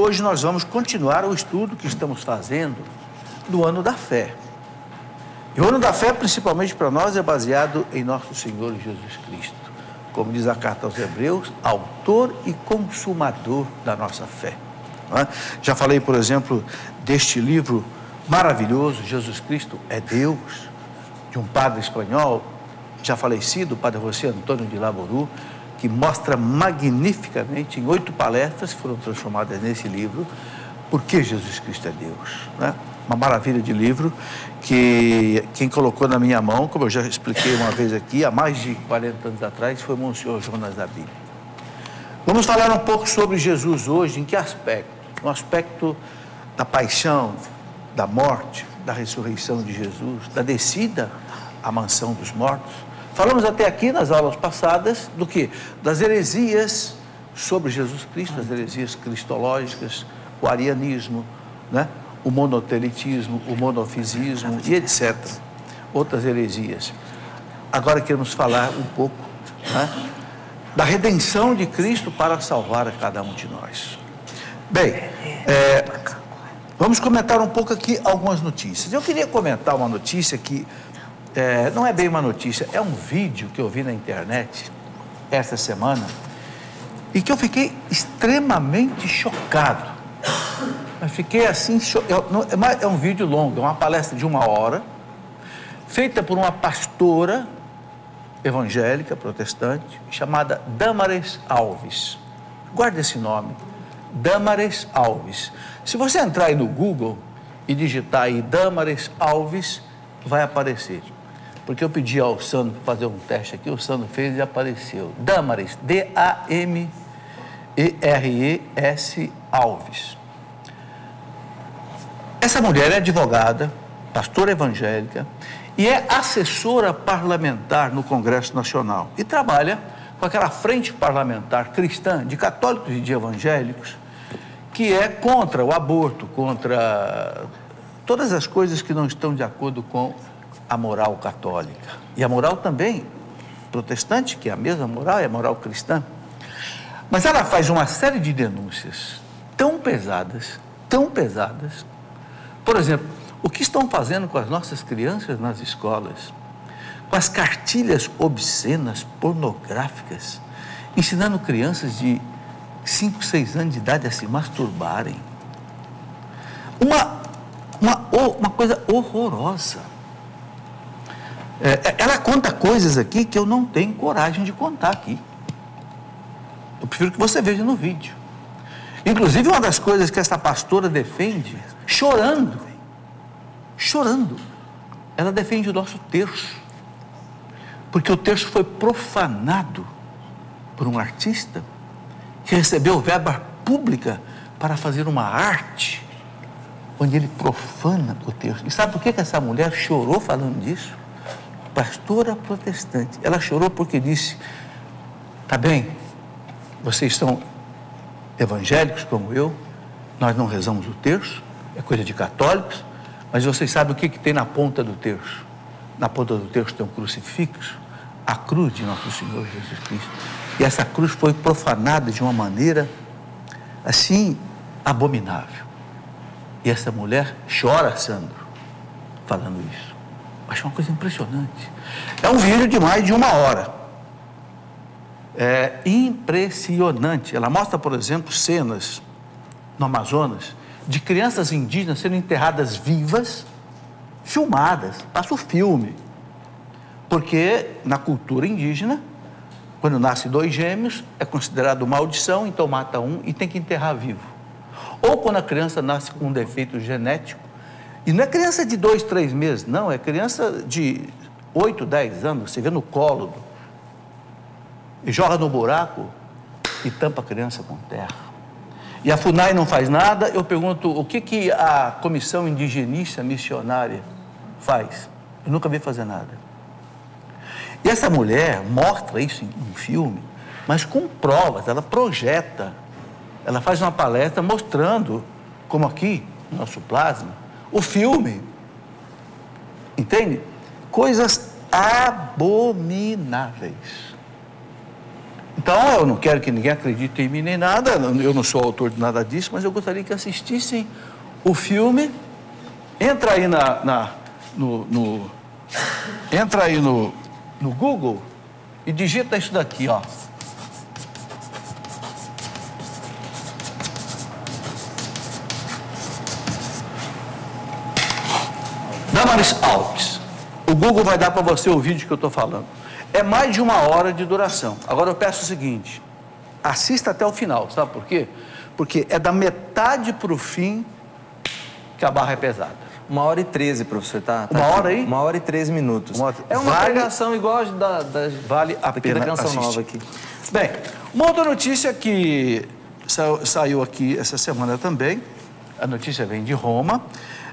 Hoje nós vamos continuar o estudo que estamos fazendo do Ano da Fé. E o Ano da Fé, principalmente para nós, é baseado em nosso Senhor Jesus Cristo. Como diz a carta aos Hebreus, autor e consumador da nossa fé. Não é? Já falei, por exemplo, deste livro maravilhoso, Jesus Cristo é Deus, de um padre espanhol, já falecido, o padre José Antônio de Laboru, que mostra magnificamente, em 8 palestras que foram transformadas nesse livro, por que Jesus Cristo é Deus. Né? Uma maravilha de livro que quem colocou na minha mão, como eu já expliquei uma vez aqui, há mais de 40 anos atrás, foi o Monsenhor Jonas Abib. Vamos falar um pouco sobre Jesus hoje, em que aspecto? No aspecto da paixão, da morte, da ressurreição de Jesus, da descida à mansão dos mortos. Falamos até aqui nas aulas passadas do que? Das heresias sobre Jesus Cristo, as heresias cristológicas, o arianismo, né? O monotelitismo, o monofisismo e etc. Outras heresias. Agora queremos falar um pouco, né, da redenção de Cristo para salvar a cada um de nós. Bem, vamos comentar um pouco aqui algumas notícias. Eu queria comentar uma notícia que não é bem uma notícia, é um vídeo que eu vi na internet esta semana e que eu fiquei extremamente chocado. Mas fiquei assim, é um vídeo longo, é uma palestra de 1 hora, feita por uma pastora evangélica, protestante, chamada Damares Alves. Guarde esse nome, Damares Alves. Se você entrar aí no Google e digitar aí Damares Alves, vai aparecer. Porque eu pedi ao Sandro fazer um teste aqui, o Sandro fez e apareceu. Damares, D-A-M-E-R-E-S Alves. Essa mulher é advogada, pastora evangélica e é assessora parlamentar no Congresso Nacional e trabalha com aquela frente parlamentar cristã de católicos e de evangélicos que é contra o aborto, contra todas as coisas que não estão de acordo com a moral católica. E a moral também protestante, que é a mesma moral, é a moral cristã. Mas ela faz uma série de denúncias tão pesadas, por exemplo, o que estão fazendo com as nossas crianças nas escolas, com as cartilhas obscenas, pornográficas, ensinando crianças de 5, 6 anos de idade a se masturbarem. Uma coisa horrorosa. Ela conta coisas aqui que eu não tenho coragem de contar aqui. Eu prefiro que você veja no vídeo. Inclusive, uma das coisas que essa pastora defende, chorando, ela defende o nosso terço, porque o terço foi profanado por um artista que recebeu verba pública para fazer uma arte onde ele profana o terço. E sabe por que essa mulher chorou falando disso? Pastora protestante. Ela chorou porque disse: tá bem, vocês são evangélicos como eu, nós não rezamos o terço, é coisa de católicos, mas vocês sabem o que tem na ponta do terço? Na ponta do terço tem um crucifixo, a cruz de nosso Senhor Jesus Cristo. E essa cruz foi profanada de uma maneira assim abominável. E essa mulher chora, Sandro, falando isso. Acho uma coisa impressionante. É um vídeo de mais de 1 hora. É impressionante. Ela mostra, por exemplo, cenas no Amazonas de crianças indígenas sendo enterradas vivas, filmadas, passa o filme. Porque na cultura indígena, quando nasce 2 gêmeos, é considerado maldição, então mata um e tem que enterrar vivo. Ou quando a criança nasce com um defeito genético, e não é criança de 2, 3 meses, não, é criança de 8, 10 anos, você vê no colo, e joga no buraco e tampa a criança com terra. E a FUNAI não faz nada. Eu pergunto, o que a Comissão Indigenista Missionária faz? Eu nunca vi fazer nada. E essa mulher mostra isso em um filme, mas com provas, ela projeta, ela faz uma palestra mostrando, como aqui, no nosso plasma, o filme, entende? Coisas abomináveis. Então, eu não quero que ninguém acredite em mim nem nada, eu não sou autor de nada disso, mas eu gostaria que assistissem o filme. Entra aí entra aí no Google e digita isso daqui, ó. Damaris Alves. O Google vai dar para você o vídeo que eu estou falando. É mais de 1 hora de duração. Agora eu peço o seguinte, assista até o final, sabe por quê? Porque é da metade para o fim que a barra é pesada. 1h13, professor, tá? 1 hora aí? 1h13 minutos. É uma pregação igual vale a pena da Canção assistir. Nova aqui. Bem, uma outra notícia que saiu aqui essa semana também, a notícia vem de Roma,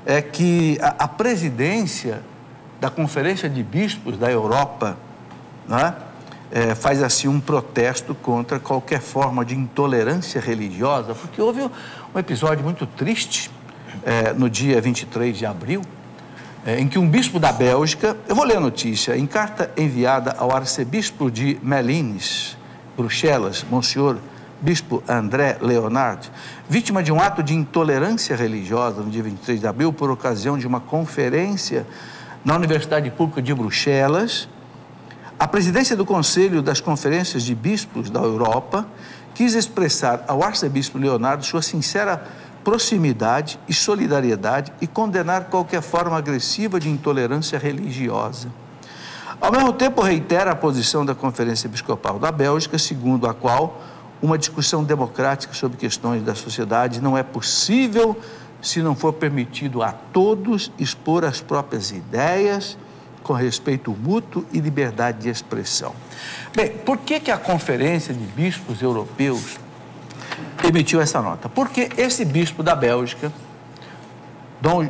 é que a presidência da Conferência de Bispos da Europa, né, faz assim um protesto contra qualquer forma de intolerância religiosa, porque houve um episódio muito triste no dia 23 de abril, em que um bispo da Bélgica, eu vou ler a notícia, em carta enviada ao arcebispo de Melines, Bruxelas, Monsenhor Bispo André Leonard, vítima de um ato de intolerância religiosa no dia 23 de abril, por ocasião de uma conferência na Universidade Pública de Bruxelas, a presidência do Conselho das Conferências de Bispos da Europa quis expressar ao arcebispo Leonardo sua sincera proximidade e solidariedade e condenar qualquer forma agressiva de intolerância religiosa. Ao mesmo tempo, reitera a posição da Conferência Episcopal da Bélgica, segundo a qual uma discussão democrática sobre questões da sociedade não é possível se não for permitido a todos expor as próprias ideias com respeito mútuo e liberdade de expressão. Bem, por que a Conferência de Bispos Europeus emitiu essa nota? Porque esse bispo da Bélgica, Dom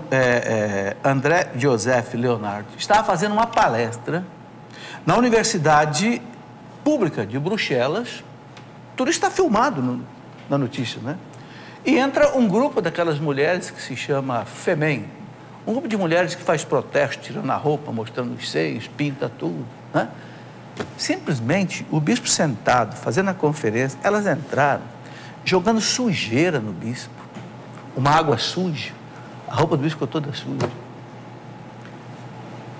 André Joseph Leonard, estava fazendo uma palestra na Universidade Pública de Bruxelas. Tudo está filmado na notícia, né? E entra um grupo daquelas mulheres que se chama Femem, um grupo de mulheres que faz protesto, tirando a roupa, mostrando os seios, pinta tudo, né? Simplesmente, o bispo sentado, fazendo a conferência, elas entraram jogando sujeira no bispo, uma água suja, a roupa do bispo ficou toda suja.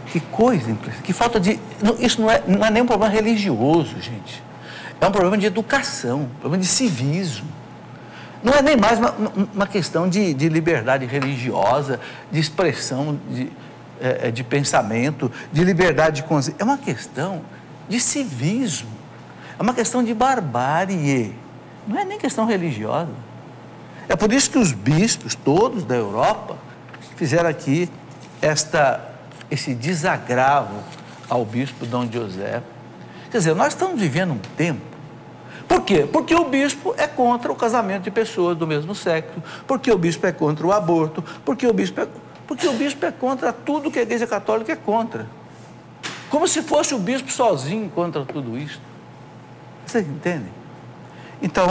Que coisa impressionante, que falta de... Isso não é nem um problema religioso, gente. É um problema de educação, um problema de civismo. Não é nem mais uma questão de liberdade religiosa, de expressão de pensamento, de liberdade de consciência. É uma questão de civismo, é uma questão de barbárie. Não é nem questão religiosa. É por isso que os bispos, todos da Europa, fizeram aqui esse desagravo ao bispo Dom José. Quer dizer, nós estamos vivendo um tempo. Por quê? Porque o bispo é contra o casamento de pessoas do mesmo sexo, porque o bispo é contra o aborto, porque o bispo é contra tudo que a Igreja Católica é contra. Como se fosse o bispo sozinho contra tudo isso. Vocês entendem? Então,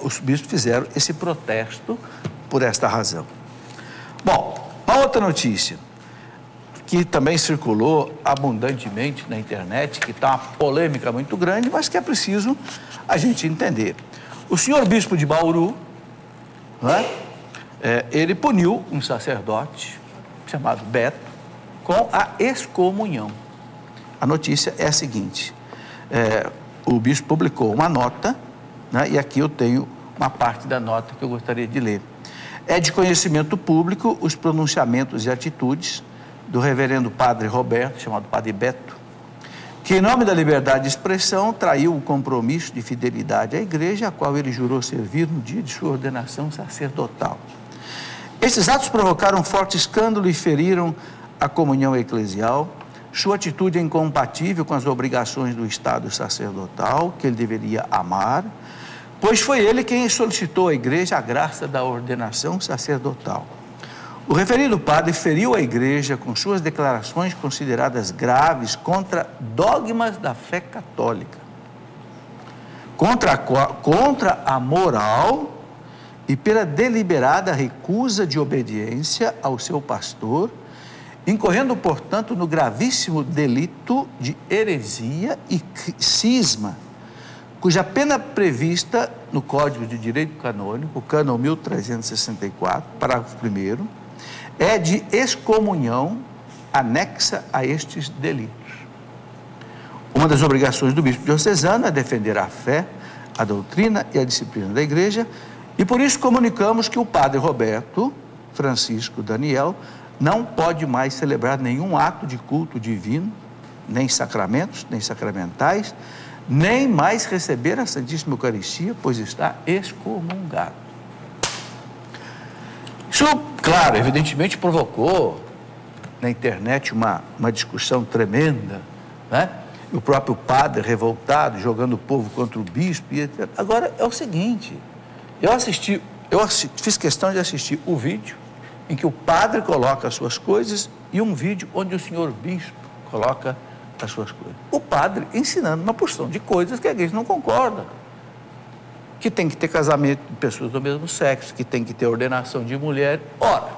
os bispos fizeram esse protesto por esta razão. Bom, uma outra notícia que também circulou abundantemente na internet, que está uma polêmica muito grande, mas que é preciso a gente entender. O senhor bispo de Bauru, né, ele puniu um sacerdote chamado Beto com a excomunhão. A notícia é a seguinte, o bispo publicou uma nota, né, e aqui eu tenho uma parte da nota que eu gostaria de ler. É de conhecimento público os pronunciamentos e atitudes do reverendo padre Roberto, chamado padre Beto, que em nome da liberdade de expressão traiu o compromisso de fidelidade à igreja, a qual ele jurou servir no dia de sua ordenação sacerdotal. Esses atos provocaram forte escândalo e feriram a comunhão eclesial. Sua atitude é incompatível com as obrigações do estado sacerdotal, que ele deveria amar, pois foi ele quem solicitou à igreja a graça da ordenação sacerdotal. O referido padre feriu a igreja com suas declarações consideradas graves contra dogmas da fé católica, contra a moral e pela deliberada recusa de obediência ao seu pastor, incorrendo, portanto, no gravíssimo delito de heresia e cisma cuja pena prevista no Código de Direito Canônico, o Cânon 1364, parágrafo 1º, é de excomunhão anexa a estes delitos. Uma das obrigações do bispo diocesano é defender a fé, a doutrina e a disciplina da igreja, e por isso comunicamos que o padre Roberto Francisco Daniel não pode mais celebrar nenhum ato de culto divino, nem sacramentos, nem sacramentais, nem mais receber a Santíssima Eucaristia, pois está excomungado. Isso, claro, evidentemente provocou na internet uma discussão tremenda, né? O próprio padre revoltado, jogando o povo contra o bispo, e etc. Agora, é o seguinte, eu fiz questão de assistir o vídeo em que o padre coloca as suas coisas e um vídeo onde o senhor bispo coloca as suas coisas. O padre ensinando uma porção de coisas que a igreja não concorda. Que tem que ter casamento de pessoas do mesmo sexo, que tem que ter ordenação de mulher. Ora,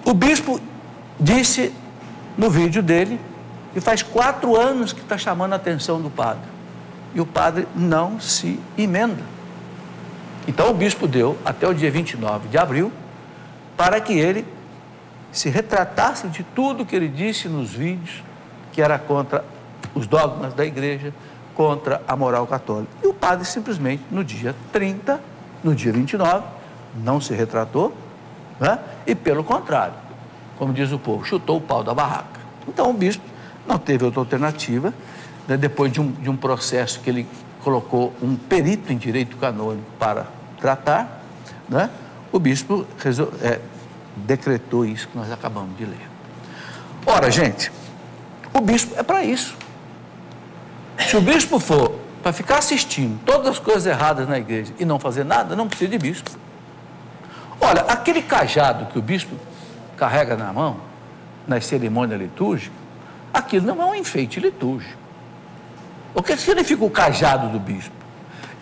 o bispo disse no vídeo dele que faz 4 anos que está chamando a atenção do padre. E o padre não se emenda. Então o bispo deu até o dia 29 de abril para que ele se retratasse de tudo que ele disse nos vídeos, que era contra os dogmas da igreja, contra a moral católica. E o padre simplesmente, no dia 30, no dia 29, não se retratou, né? E pelo contrário, como diz o povo, chutou o pau da barraca. Então o bispo não teve outra alternativa, né? Depois de um processo que ele colocou um perito em direito canônico para tratar, né? O bispo decretou isso que nós acabamos de ler. Ora, gente, o bispo é para isso. Se o bispo for para ficar assistindo todas as coisas erradas na igreja e não fazer nada, não precisa de bispo. Olha, aquele cajado que o bispo carrega na mão, nas cerimônias litúrgicas, aquilo não é um enfeite litúrgico. O que significa o cajado do bispo?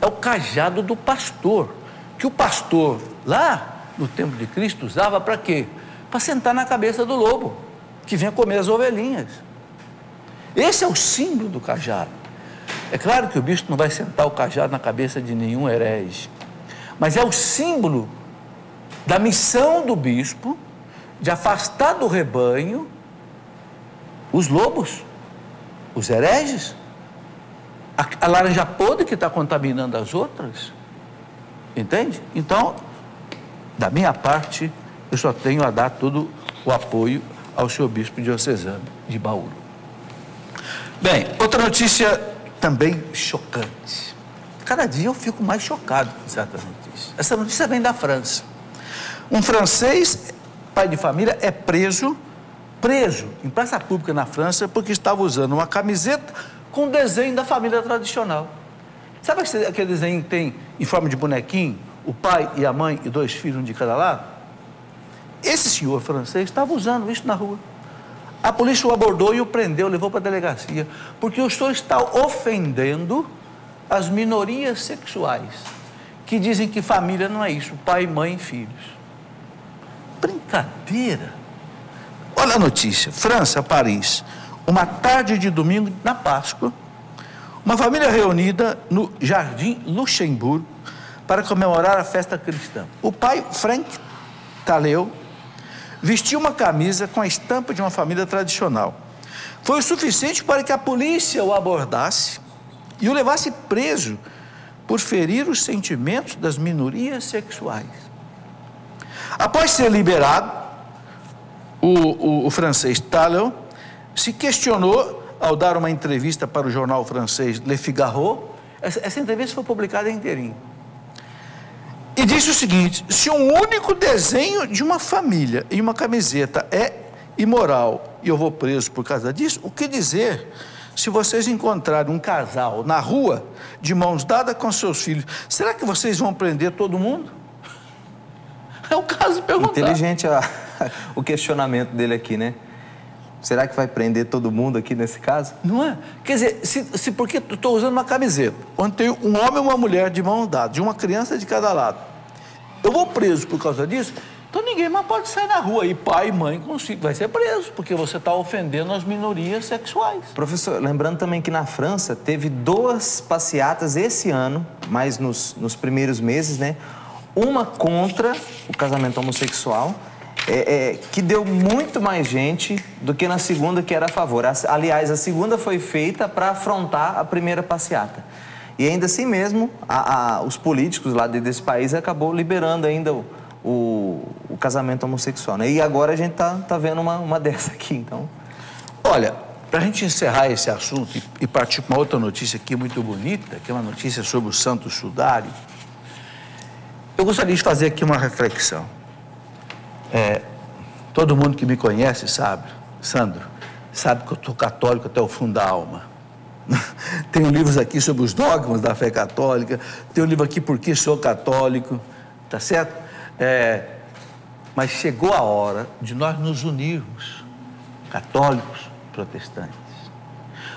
É o cajado do pastor, que o pastor lá no tempo de Cristo usava para quê? Para sentar na cabeça do lobo, que vinha comer as ovelhinhas. Esse é o símbolo do cajado. É claro que o bispo não vai sentar o cajado na cabeça de nenhum herege, mas é o símbolo da missão do bispo de afastar do rebanho os lobos, os hereges, a laranja podre que está contaminando as outras, entende? Então, da minha parte, eu só tenho a dar todo o apoio ao senhor bispo diocesano de Bauru. Bem, outra notícia também chocante. Cada dia eu fico mais chocado com certas notícias. Essa notícia vem da França. Um francês, pai de família, é preso em praça pública na França porque estava usando uma camiseta com desenho da família tradicional. Sabe aquele desenho que tem em forma de bonequinho, o pai e a mãe e 2 filhos, um de cada lado? Esse senhor francês estava usando isso na rua. A polícia o abordou e o prendeu, levou para a delegacia, porque o senhor está ofendendo as minorias sexuais, que dizem que família não é isso, pai, mãe e filhos. Brincadeira. Olha a notícia, França, Paris, uma tarde de domingo na Páscoa, uma família reunida no Jardim Luxemburgo para comemorar a festa cristã. O pai, Frank Taleu, vestiu uma camisa com a estampa de uma família tradicional. Foi o suficiente para que a polícia o abordasse e o levasse preso por ferir os sentimentos das minorias sexuais. Após ser liberado, o francês Taleu se questionou ao dar uma entrevista para o jornal francês Le Figaro. Essa entrevista foi publicada inteirinha. E disse o seguinte: se um único desenho de uma família em uma camiseta é imoral e eu vou preso por causa disso, o que dizer se vocês encontrarem um casal na rua de mãos dadas com seus filhos? Será que vocês vão prender todo mundo? É o caso de perguntar. Inteligente o questionamento dele aqui, né? Será que vai prender todo mundo aqui nesse caso? Não é? Quer dizer, porque eu estou usando uma camiseta, onde tem um homem e uma mulher de mão dada, de uma criança de cada lado. Eu vou preso por causa disso? Então ninguém mais pode sair na rua e pai e mãe consigo vai ser preso, porque você está ofendendo as minorias sexuais. Professor, lembrando também que na França teve 2 passeatas esse ano, mas nos primeiros meses, né? Uma contra o casamento homossexual, que deu muito mais gente do que na segunda, que era a favor. Aliás, a segunda foi feita para afrontar a primeira passeata. E ainda assim mesmo, os políticos lá desse país acabou liberando ainda o casamento homossexual, né? E agora a gente tá vendo uma dessa aqui, então... Olha, para a gente encerrar esse assunto e partir para uma outra notícia aqui muito bonita, que é uma notícia sobre o Santo Sudário, eu gostaria de fazer aqui uma reflexão. Todo mundo que me conhece sabe, Sandro, sabe que eu sou católico até o fundo da alma. Tenho livros aqui sobre os dogmas da fé católica, tenho um livro aqui Por que Sou Católico, tá certo? Mas chegou a hora de nós nos unirmos, católicos, protestantes,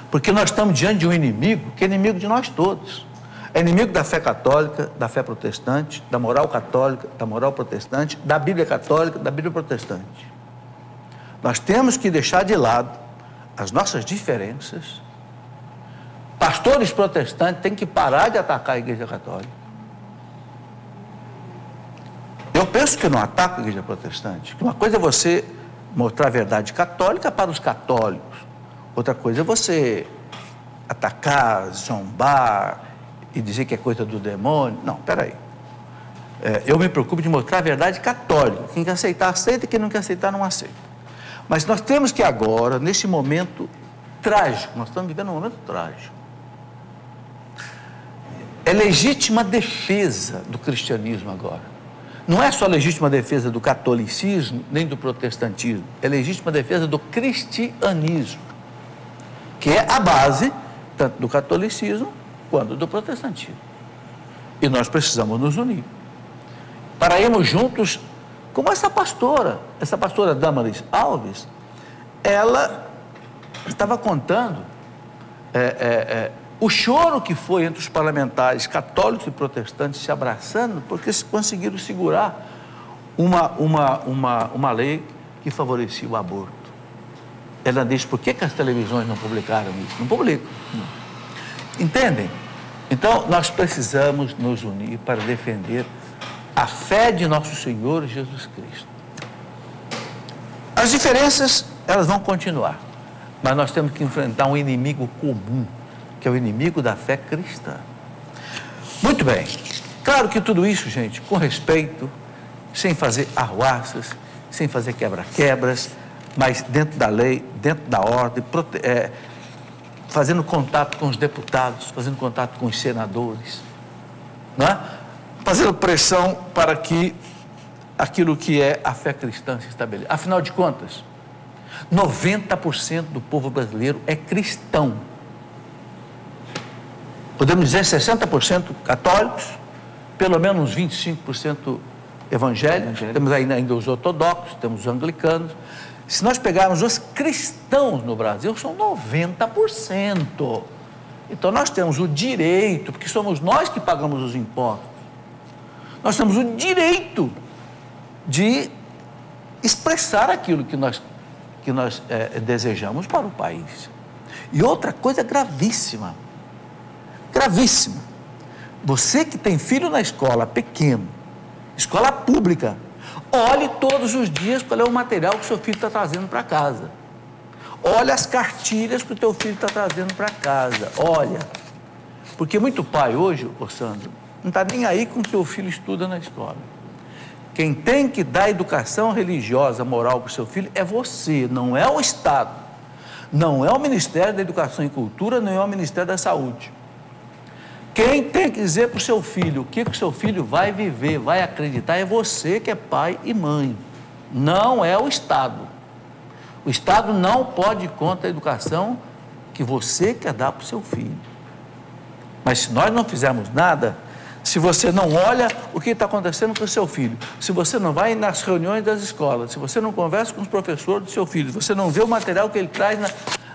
porque nós estamos diante de um inimigo que é inimigo de nós todos. É inimigo da fé católica, da fé protestante, da moral católica, da moral protestante, da Bíblia católica, da Bíblia protestante. Nós temos que deixar de lado as nossas diferenças. Pastores protestantes têm que parar de atacar a Igreja Católica. Eu penso que eu não ataco a Igreja Protestante. Uma coisa é você mostrar a verdade católica para os católicos. Outra coisa é você atacar, zombar e dizer que é coisa do demônio. Não, peraí. Eu me preocupo de mostrar a verdade católica. Quem quer aceitar, aceita. Quem não quer aceitar, não aceita. Mas nós temos que agora, nesse momento trágico, nós estamos vivendo um momento trágico. É legítima defesa do cristianismo agora. Não é só legítima defesa do catolicismo, nem do protestantismo. É legítima defesa do cristianismo, que é a base tanto do catolicismo quanto do protestantismo. E nós precisamos nos unir para irmos juntos, como essa pastora Damaris Alves, ela estava contando o choro que foi entre os parlamentares católicos e protestantes se abraçando, porque conseguiram segurar uma lei que favorecia o aborto. Ela disse, por que as televisões não publicaram isso? Não publicam. Não. Entendem? Então, nós precisamos nos unir para defender a fé de nosso Senhor Jesus Cristo. As diferenças, elas vão continuar, mas nós temos que enfrentar um inimigo comum, que é o inimigo da fé cristã. Muito bem. Claro que tudo isso, gente, com respeito, sem fazer arruaças, sem fazer quebra-quebras, mas dentro da lei, dentro da ordem, fazendo contato com os deputados, fazendo contato com os senadores, não é? Fazendo pressão para que aquilo que é a fé cristã se estabeleça. Afinal de contas, 90% do povo brasileiro é cristão. Podemos dizer 60% católicos, pelo menos 25% evangélicos, temos ainda os ortodoxos, temos os anglicanos. Se nós pegarmos os cristãos no Brasil, são 90%. Então nós temos o direito, porque somos nós que pagamos os impostos, nós temos o direito de expressar aquilo que nós desejamos para o país. E outra coisa gravíssima, gravíssima, você que tem filho na escola pequeno, escola pública, olhe todos os dias qual é o material que o seu filho está trazendo para casa. Olha as cartilhas que o teu filho está trazendo para casa. Olha, porque muito pai hoje, Sandro, não está nem aí com o que o filho estuda na escola. Quem tem que dar educação religiosa, moral para o seu filho é você, não é o Estado. Não é o Ministério da Educação e Cultura, não é o Ministério da Saúde. Quem tem que dizer para o seu filho o que o seu filho vai viver, vai acreditar, é você que é pai e mãe. Não é o Estado. O Estado não pode ir contra a educação que você quer dar para o seu filho. Mas se nós não fizermos nada, se você não olha o que está acontecendo com o seu filho, se você não vai nas reuniões das escolas, se você não conversa com os professores do seu filho, se você não vê o material que ele traz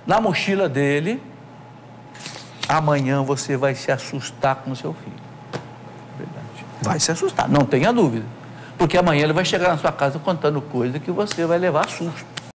na mochila dele, amanhã você vai se assustar com o seu filho. Verdade. Vai se assustar, não tenha dúvida. Porque amanhã ele vai chegar na sua casa contando coisa que você vai levar susto.